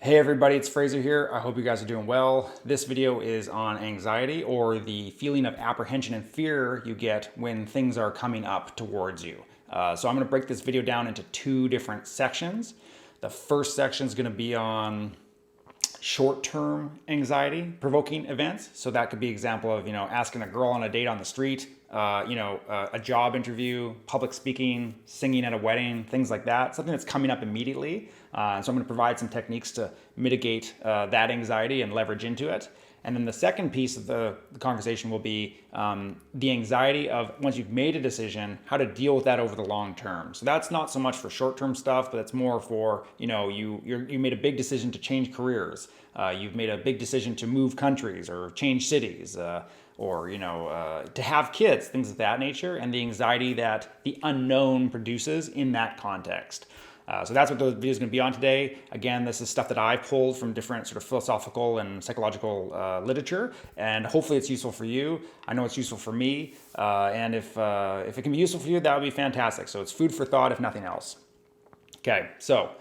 Hey everybody, it's Fraser here. I hope you guys are doing well. This video is on anxiety, or the feeling of apprehension and fear you get when things are coming up towards you. So I'm going to break this video down into two different sections. The first section is going to be on short-term anxiety provoking events. So that could be an example of, asking a girl on a date on the street, a job interview, public speaking, singing at a wedding, things like that. Something that's coming up immediately. So I'm going to provide some techniques to mitigate that anxiety and leverage into it. And then the second piece of the conversation will be the anxiety of, once you've made a decision, how to deal with that over the long term. So that's not so much for short-term stuff, but it's more for, you made a big decision to change careers. You've made a big decision to move countries or change cities, or to have kids, things of that nature, and the anxiety that the unknown produces in that context. So that's what the video is going to be on today. Again, this is stuff that I pulled from different sort of philosophical and psychological literature, and hopefully it's useful for you. I know it's useful for me, and if it can be useful for you, that would be fantastic. So it's food for thought, if nothing else. Okay, so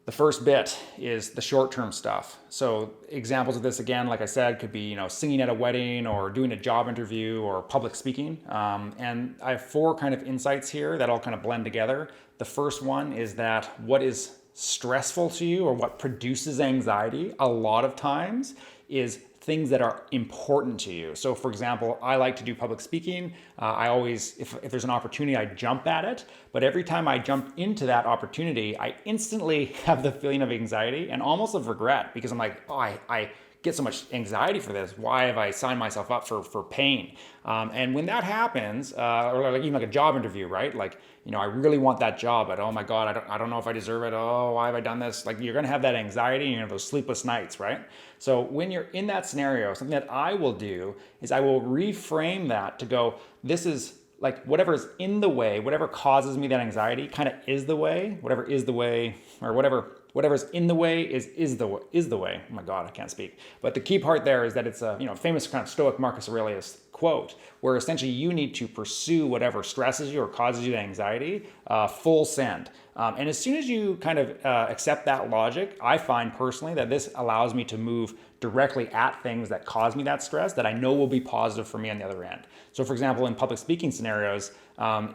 the first bit is the short-term stuff. So examples of this, again, like I said, could be singing at a wedding or doing a job interview or public speaking. And I have four kind of insights here that all kind of blend together. The first one is that what is stressful to you or what produces anxiety a lot of times is things that are important to you. So for example, I like to do public speaking. I always, if there's an opportunity, I jump at it. But every time I jump into that opportunity, I instantly have the feeling of anxiety and almost of regret, because I'm like, oh, I get so much anxiety for this. Why have I signed myself up for pain? And when that happens, or like even like a job interview, right? Like, I really want that job, but oh my God, I don't know if I deserve it. Oh, why have I done this? Like, you're gonna have that anxiety and you're gonna have those sleepless nights, right? So when you're in that scenario, something that I will do is I will reframe that to go, this is like whatever's in the way, whatever causes me that anxiety kind of is the way, whatever is the way, or whatever's in the way is the way. Oh my God, I can't speak. But the key part there is that it's a famous kind of Stoic Marcus Aurelius quote, where essentially you need to pursue whatever stresses you or causes you anxiety, full send. And as soon as you kind of accept that logic, I find personally that this allows me to move directly at things that cause me that stress that I know will be positive for me on the other end. So for example, in public speaking scenarios,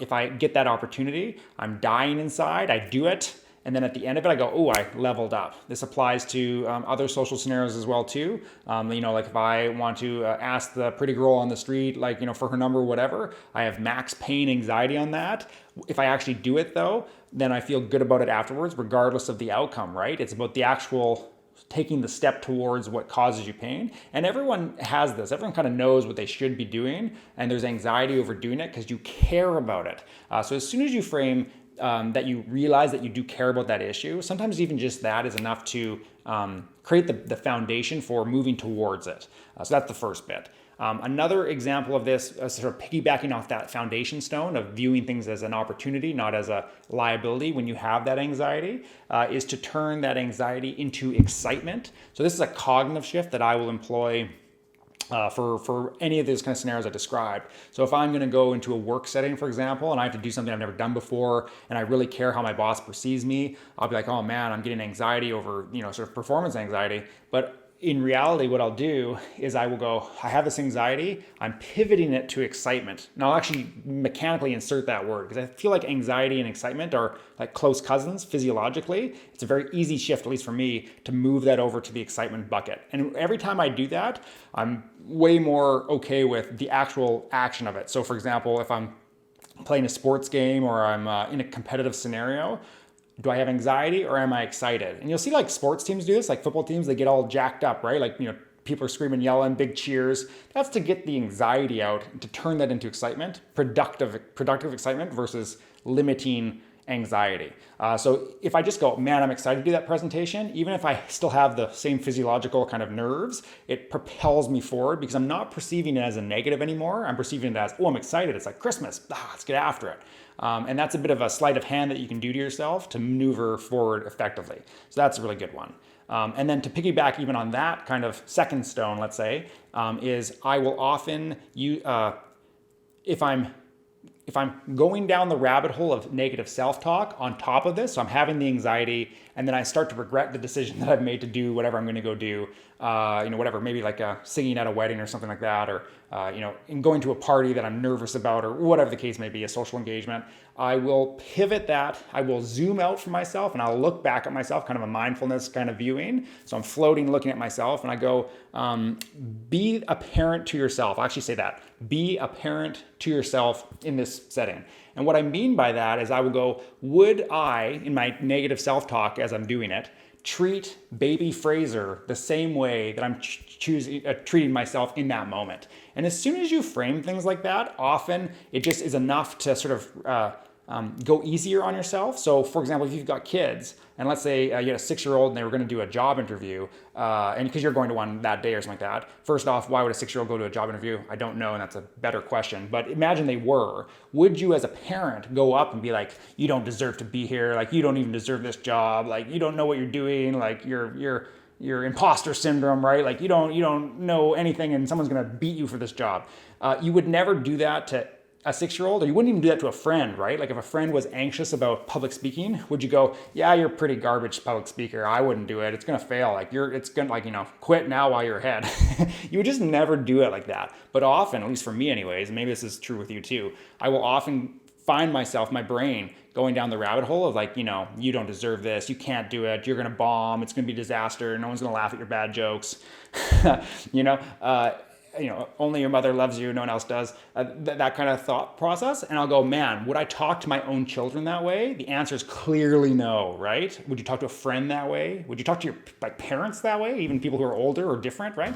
if I get that opportunity, I'm dying inside, I do it. And then at the end of it, I go, oh, I leveled up. This applies to other social scenarios as well too. Like if I want to ask the pretty girl on the street, for her number or whatever, I have max pain anxiety on that. If I actually do it though, then I feel good about it afterwards, regardless of the outcome, right? It's about the actual taking the step towards what causes you pain. And everyone has this. Everyone kind of knows what they should be doing. And there's anxiety over doing it because you care about it. So as soon as you frame that you realize that you do care about that issue, sometimes even just that is enough to create the foundation for moving towards it. So that's the first bit. Another example of this, sort of piggybacking off that foundation stone of viewing things as an opportunity, not as a liability when you have that anxiety, is to turn that anxiety into excitement. So this is a cognitive shift that I will employ for any of those kind of scenarios I described. So if I'm going to go into a work setting, for example, and I have to do something I've never done before, and I really care how my boss perceives me, I'll be like, oh man, I'm getting anxiety over, sort of performance anxiety. But in reality, what I'll do is I will go, I have this anxiety, I'm pivoting it to excitement. Now I'll actually mechanically insert that word because I feel like anxiety and excitement are like close cousins physiologically. It's a very easy shift, at least for me, to move that over to the excitement bucket. And every time I do that, I'm way more okay with the actual action of it. So for example, if I'm playing a sports game or I'm in a competitive scenario, do I have anxiety or am I excited? And you'll see like sports teams do this, like football teams, they get all jacked up, right? Like, people are screaming, yelling, big cheers. That's to get the anxiety out, to turn that into excitement, productive excitement versus limiting anxiety. So if I just go, man, I'm excited to do that presentation, even if I still have the same physiological kind of nerves, it propels me forward because I'm not perceiving it as a negative anymore. I'm perceiving it as, oh, I'm excited. It's like Christmas. Let's get after it. And that's a bit of a sleight of hand that you can do to yourself to maneuver forward effectively. So that's a really good one. And then to piggyback even on that kind of second stone, let's say, is I will often use, if I'm if I'm going down the rabbit hole of negative self-talk on top of this, so I'm having the anxiety, and then I start to regret the decision that I've made to do whatever I'm going to go do, whatever, maybe like singing at a wedding or something like that, or in going to a party that I'm nervous about, or whatever the case may be, a social engagement. I will pivot that. I will zoom out from myself, and I'll look back at myself, kind of a mindfulness kind of viewing. So I'm floating, looking at myself, and I go, be a parent to yourself. I actually say that. Be a parent to yourself in this setting. And what I mean by that is I will go, would I, in my negative self-talk as I'm doing it, treat baby Fraser the same way that I'm treating myself in that moment? And as soon as you frame things like that, often it just is enough to sort of go easier on yourself. So for example, if you've got kids, and let's say you had a 6-year-old and they were going to do a job interview, and because you're going to one that day or something like that, first off, why would a 6-year-old go to a job interview? I don't know, and that's a better question. But imagine they were. Would you as a parent go up and be like, you don't deserve to be here, like you don't even deserve this job, like you don't know what you're doing, like you're imposter syndrome, right? Like you don't know anything and someone's going to beat you for this job. You would never do that to a 6-year-old, or you wouldn't even do that to a friend, right? Like if a friend was anxious about public speaking, would you go, yeah, you're a pretty garbage public speaker. I wouldn't do it. It's going to fail. It's going to quit now while you're ahead. You would just never do it like that. But often, at least for me anyways, and maybe this is true with you too, I will often find myself, my brain, going down the rabbit hole of like, you don't deserve this. You can't do it. You're going to bomb. It's going to be a disaster. No one's going to laugh at your bad jokes. Only your mother loves you, no one else does, that kind of thought process. And I'll go, man, would I talk to my own children that way? The answer is clearly no, right? Would you talk to a friend that way? Would you talk to your parents that way? Even people who are older or different, right?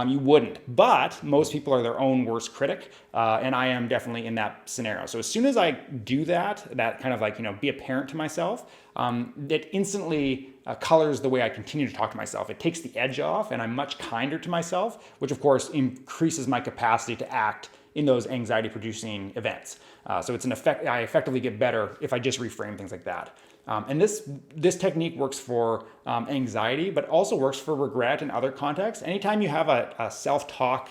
You wouldn't. But most people are their own worst critic. And I am definitely in that scenario. So as soon as I do that kind of like, be a parent to myself, it instantly colors the way I continue to talk to myself. It takes the edge off, and I'm much kinder to myself, which of course increases my capacity to act in those anxiety-producing events. So it's I effectively get better if I just reframe things like that. And this technique works for anxiety, but also works for regret and other contexts. Anytime you have a self-talk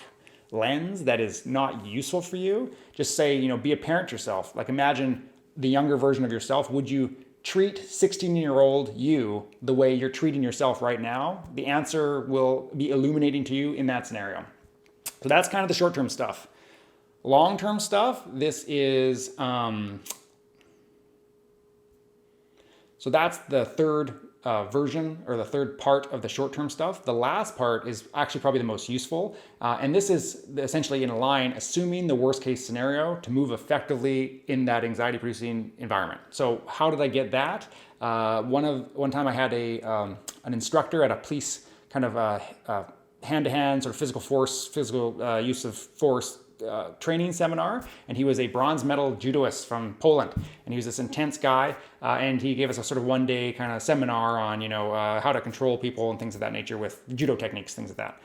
lens that is not useful for you, just say, be a parent to yourself. Like imagine the younger version of yourself. Would you treat 16-year-old you the way you're treating yourself right now? The answer will be illuminating to you in that scenario. So that's kind of the short-term stuff. Long-term stuff, this is, so that's the third version, or the third part of the short-term stuff. The last part is actually probably the most useful. And this is essentially in a line, assuming the worst case scenario to move effectively in that anxiety producing environment. So how did I get that? One time I had an instructor at a police kind of hand-to-hand sort of physical use of force training seminar, and he was a bronze medal judoist from Poland, and he was this intense guy, and he gave us a sort of one-day kind of seminar on how to control people and things of that nature with judo techniques, things like that.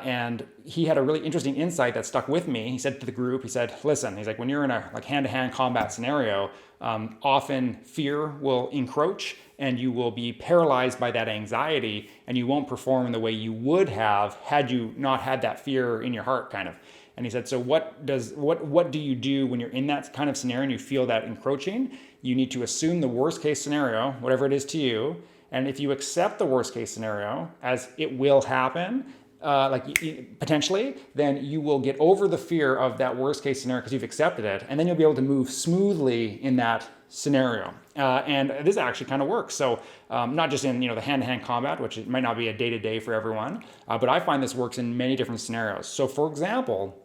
And he had a really interesting insight that stuck with me. He said to the group, he said, listen, he's like, when you're in a hand-to-hand combat scenario, often fear will encroach and you will be paralyzed by that anxiety, and you won't perform in the way you would have had you not had that fear in your heart, kind of. And he said, so what do you do when you're in that kind of scenario and you feel that encroaching? You need to assume the worst case scenario, whatever it is to you. And if you accept the worst case scenario as it will happen, potentially, then you will get over the fear of that worst case scenario because you've accepted it. And then you'll be able to move smoothly in that scenario. And this actually kind of works. So not just in the hand-to-hand combat, which it might not be a day-to-day for everyone, but I find this works in many different scenarios. So for example,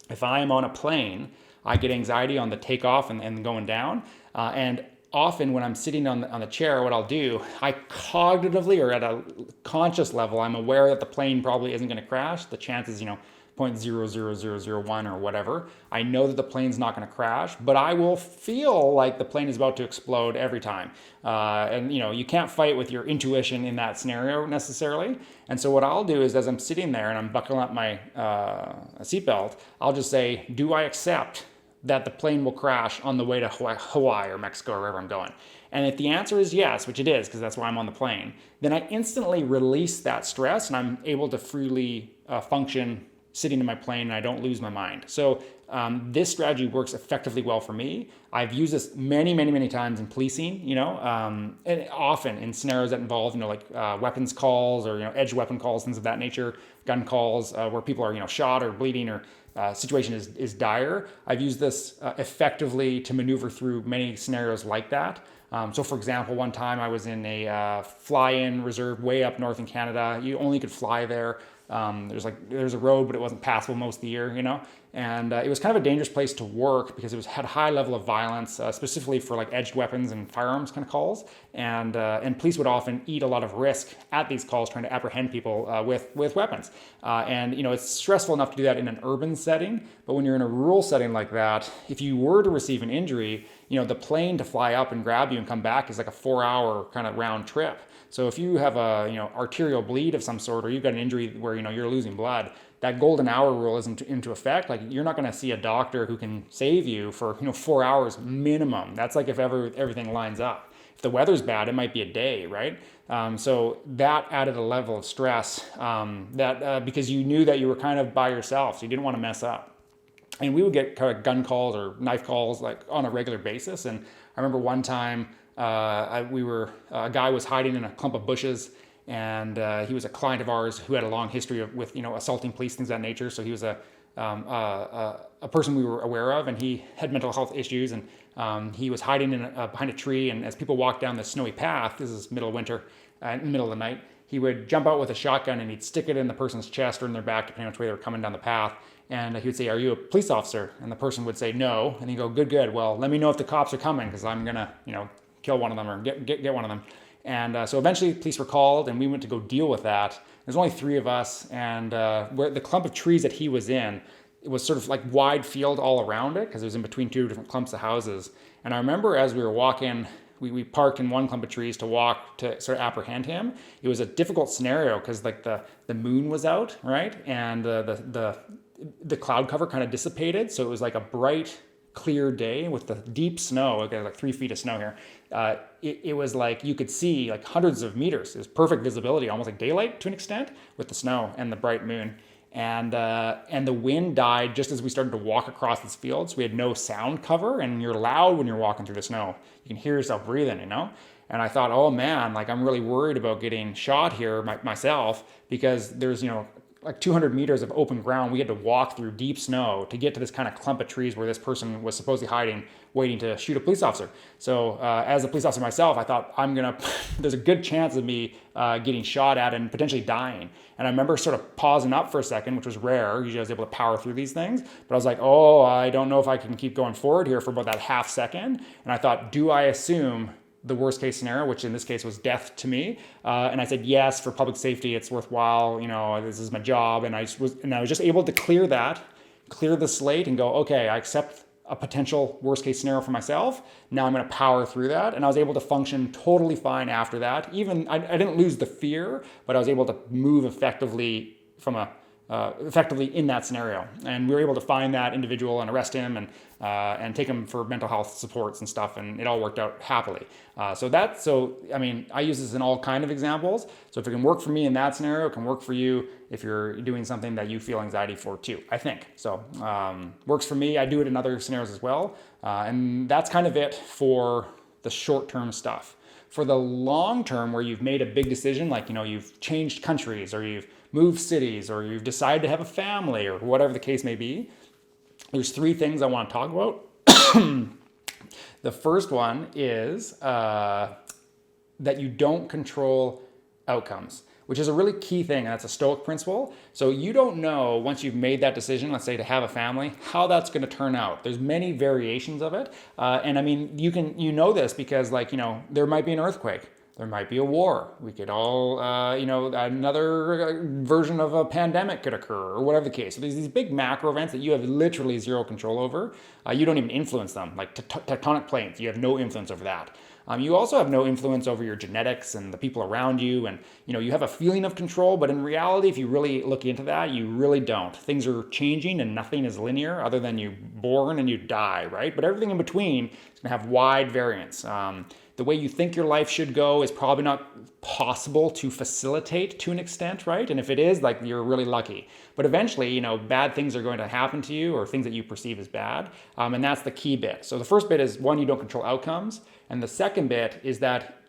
if I am on a plane, I get anxiety on the takeoff and going down. And often when I'm sitting on the chair, what I'll do, I cognitively or at a conscious level, I'm aware that the plane probably isn't going to crash. The chances, 0.00001 or whatever. I know that the plane's not going to crash, but I will feel like the plane is about to explode every time. And you can't fight with your intuition in that scenario necessarily. And so what I'll do is, as I'm sitting there and I'm buckling up my seatbelt, I'll just say, do I accept that the plane will crash on the way to Hawaii or Mexico or wherever I'm going? And if the answer is yes, which it is, because that's why I'm on the plane, then I instantly release that stress and I'm able to freely function sitting in my plane and I don't lose my mind. So this strategy works effectively well for me. I've used this many, many, many times in policing, and often in scenarios that involve, like weapons calls or, edge weapon calls, things of that nature, gun calls where people are, shot or bleeding or situation is dire. I've used this effectively to maneuver through many scenarios like that. So for example, one time I was in a fly-in reserve way up north in Canada. You only could fly there. There's a road, but it wasn't passable most of the year, and it was kind of a dangerous place to work because it had a high level of violence, specifically for like edged weapons and firearms kind of calls, and police would often eat a lot of risk at these calls trying to apprehend people with weapons, and it's stressful enough to do that in an urban setting, but when you're in a rural setting like that, if you were to receive an injury, the plane to fly up and grab you and come back is like a 4-hour kind of round trip. So if you have a arterial bleed of some sort, or you've got an injury where you're losing blood, that golden hour rule isn't into effect. Like you're not going to see a doctor who can save you for 4 hours minimum. That's like if everything lines up. If the weather's bad, it might be a day, right? So that added a level of stress because you knew that you were kind of by yourself, so you didn't want to mess up. And we would get kind of gun calls or knife calls like on a regular basis. And I remember one time a guy was hiding in a clump of bushes, and he was a client of ours who had a long history with assaulting police, things of that nature. So he was a person we were aware of, and he had mental health issues, and he was hiding behind a tree. And as people walked down the snowy path, this is middle of winter, in the middle of the night, he would jump out with a shotgun and he'd stick it in the person's chest or in their back, depending on which way they were coming down the path. And he would say, "Are you a police officer?" And the person would say, "No." And he'd go, Good. Well, let me know if the cops are coming, because I'm going to, kill one of them or get one of them. And so eventually police were called, and we went to go deal with that. There's only 3 of us, and where the clump of trees that he was in, it was sort of like wide field all around it, because it was in between 2 different clumps of houses. And I remember as we were walking, we parked in one clump of trees to walk to sort of apprehend him. It was a difficult scenario because like the moon was out, right? And the cloud cover kind of dissipated. So it was like a bright, clear day with the deep snow. Okay, like 3 feet of snow here. It was like you could see like hundreds of meters. It was perfect visibility, almost like daylight to an extent, with the snow and the bright moon. And the wind died just as we started to walk across this field. So we had no sound cover, and you're loud when you're walking through the snow. You can hear yourself breathing, And I thought, oh man, like I'm really worried about getting shot here myself, because there's, like 200 meters of open ground. We had to walk through deep snow to get to this kind of clump of trees where this person was supposedly hiding, waiting to shoot a police officer. So as a police officer myself, I thought there's a good chance of me getting shot at and potentially dying. And I remember sort of pausing up for a second, which was rare. Usually I was able to power through these things. But I was like, I don't know if I can keep going forward here for about that half second. And I thought, do I assume the worst case scenario, which in this case was death to me? And I said, yes, for public safety, it's worthwhile. This is my job. And I was just able to clear the slate and go, okay, I accept a potential worst case scenario for myself. Now I'm going to power through that. And I was able to function totally fine after that. Even I didn't lose the fear, but I was able to move effectively effectively in that scenario. And we were able to find that individual and arrest him and take him for mental health supports and stuff. And it all worked out happily. I use this in all kind of examples. So if it can work for me in that scenario, it can work for you if you're doing something that you feel anxiety for too, I think. So works for me. I do it in other scenarios as well. And that's kind of it for the short-term stuff. For the long term, where you've made a big decision, like, you've changed countries, or you've moved cities, or you've decided to have a family, or whatever the case may be, there's 3 things I want to talk about. The first one is that you don't control outcomes, which is a really key thing, and that's a Stoic principle. So you don't know, once you've made that decision, let's say to have a family, how that's going to turn out. There's many variations of it. You know this because there might be an earthquake. There might be a war. We could all, another version of a pandemic could occur, or whatever the case. So there's these big macro events that you have literally zero control over. You don't even influence them, like tectonic plates. You have no influence over that. You also have no influence over your genetics and the people around you. And, you have a feeling of control, but in reality, if you really look into that, you really don't. Things are changing and nothing is linear other than you born and you die, right? But everything in between is going to have wide variance. The way you think your life should go is probably not possible to facilitate to an extent, right? And if it is, like, you're really lucky. But eventually, you know, bad things are going to happen to you, or things that you perceive as bad. And that's the key bit. So the first bit is, one, you don't control outcomes. And the second bit is that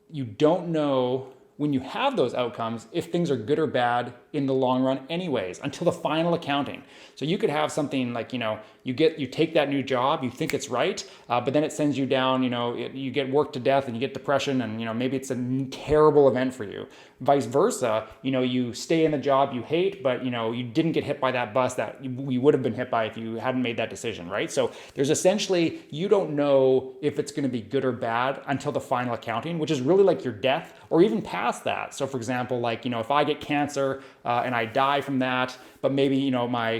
you don't know when you have those outcomes if things are good or bad in the long run anyways, until the final accounting. So you could have something like, you know, you take that new job, you think it's right, but then it sends you down, you know, you get worked to death and you get depression, and, you know, maybe it's a terrible event for you. Vice versa, you know, you stay in the job you hate, but, you know, you didn't get hit by that bus that you would have been hit by if you hadn't made that decision, right? So there's essentially, you don't know if it's going to be good or bad until the final accounting, which is really like your death, or even past that. So for example, like, you know, if I get cancer and I die from that, but maybe, you know, my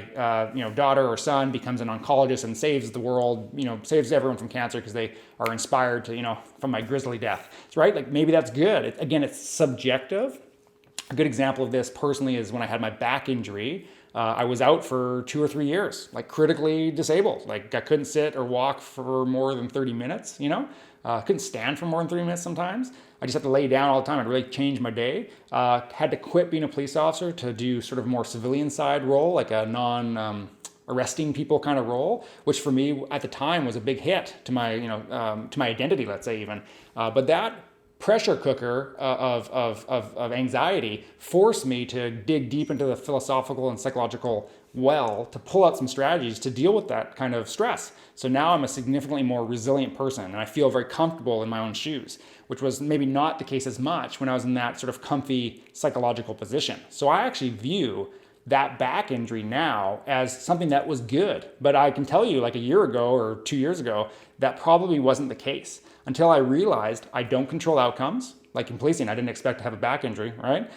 daughter or son becomes an oncologist and saves the world, you know, saves everyone from cancer because they are inspired to, you know, from my grisly death, right? Like, maybe that's good. Again, it's subjective. A good example of this personally is when I had my back injury. I was out for 2 or 3 years, like critically disabled. Like, I couldn't sit or walk for more than 30 minutes, you know? Couldn't stand for more than 30 minutes sometimes. I just had to lay down all the time. It really changed my day. Had to quit being a police officer to do sort of more civilian side role, like a arresting people kind of role, which for me at the time was a big hit to my, you know, to my identity, let's say even. But that pressure cooker of anxiety forced me to dig deep into the philosophical and psychological well to pull out some strategies to deal with that kind of stress. So now I'm a significantly more resilient person, and I feel very comfortable in my own shoes, which was maybe not the case as much when I was in that sort of comfy psychological position. So I actually view that back injury now as something that was good. But I can tell you, like a year ago or 2 years ago, that probably wasn't the case, until I realized I don't control outcomes. Like in policing, I didn't expect to have a back injury, right?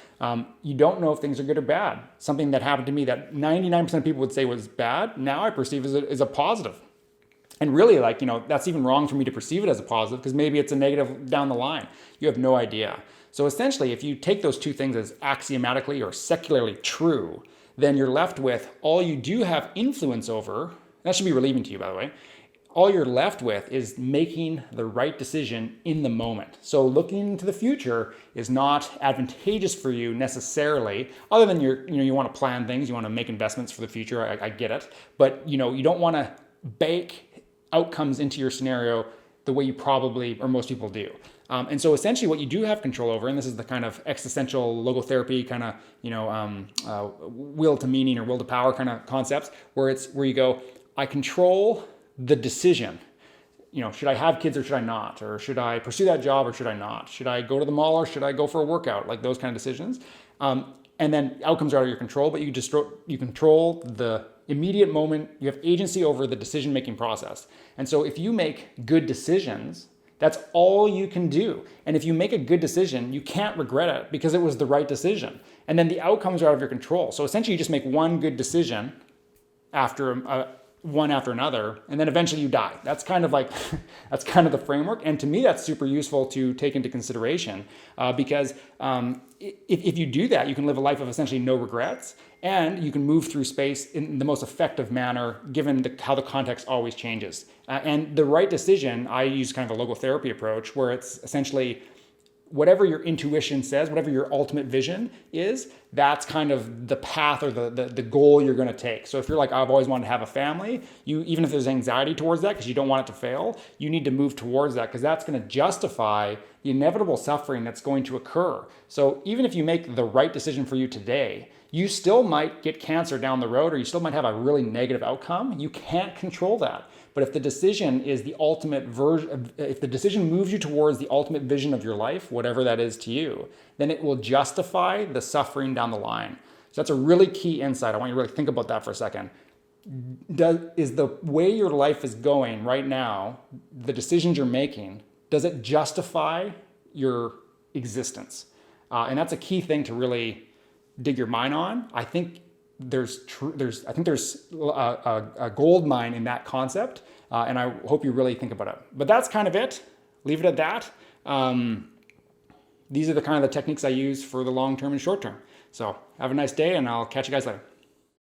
You don't know if things are good or bad. Something that happened to me that 99% of people would say was bad, now I perceive as a positive. And really, like, you know, that's even wrong for me to perceive it as a positive, because maybe it's a negative down the line. You have no idea. So essentially, if you take those two things as axiomatically or secularly true, then you're left with all you do have influence over. That should be relieving to you, by the way. All you're left with is making the right decision in the moment. So looking to the future is not advantageous for you necessarily, other than you want to plan things, you want to make investments for the future. I get it, but you don't want to bake outcomes into your scenario the way you probably or most people do. And so essentially what you do have control over, and this is the kind of existential logotherapy kind of, will to meaning or will to power kind of concepts, where you go, I control the decision. Should I have kids or should I not? Or should I pursue that job or should I not? Should I go to the mall or should I go for a workout? Like those kind of decisions. And then outcomes are out of your control, but you control the immediate moment. You have agency over the decision-making process. And so if you make good decisions, that's all you can do. And if you make a good decision, you can't regret it because it was the right decision. And then the outcomes are out of your control. So essentially you just make one good decision after one after another, and then eventually you die. That's kind of the framework. And to me, that's super useful to take into consideration because if you do that, you can live a life of essentially no regrets, and you can move through space in the most effective manner, given how the context always changes. And the right decision, I use kind of a logotherapy approach, where it's essentially whatever your intuition says, whatever your ultimate vision is, that's kind of the path or the goal you're going to take. So if you're like, I've always wanted to have a family, even if there's anxiety towards that because you don't want it to fail, you need to move towards that because that's going to justify the inevitable suffering that's going to occur. So even if you make the right decision for you today, you still might get cancer down the road, or you still might have a really negative outcome. You can't control that. But if the decision is the ultimate version, if the decision moves you towards the ultimate vision of your life, whatever that is to you, then it will justify the suffering down the line. So that's a really key insight. I want you to really think about that for a second. Is the way your life is going right now, the decisions you're making, does it justify your existence? And that's a key thing to really dig your mind on. I think there's a gold mine in that concept, and I hope you really think about it. But that's kind of it. Leave it at that. These are the kind of the techniques I use for the long term and short term. So have a nice day, and I'll catch you guys later.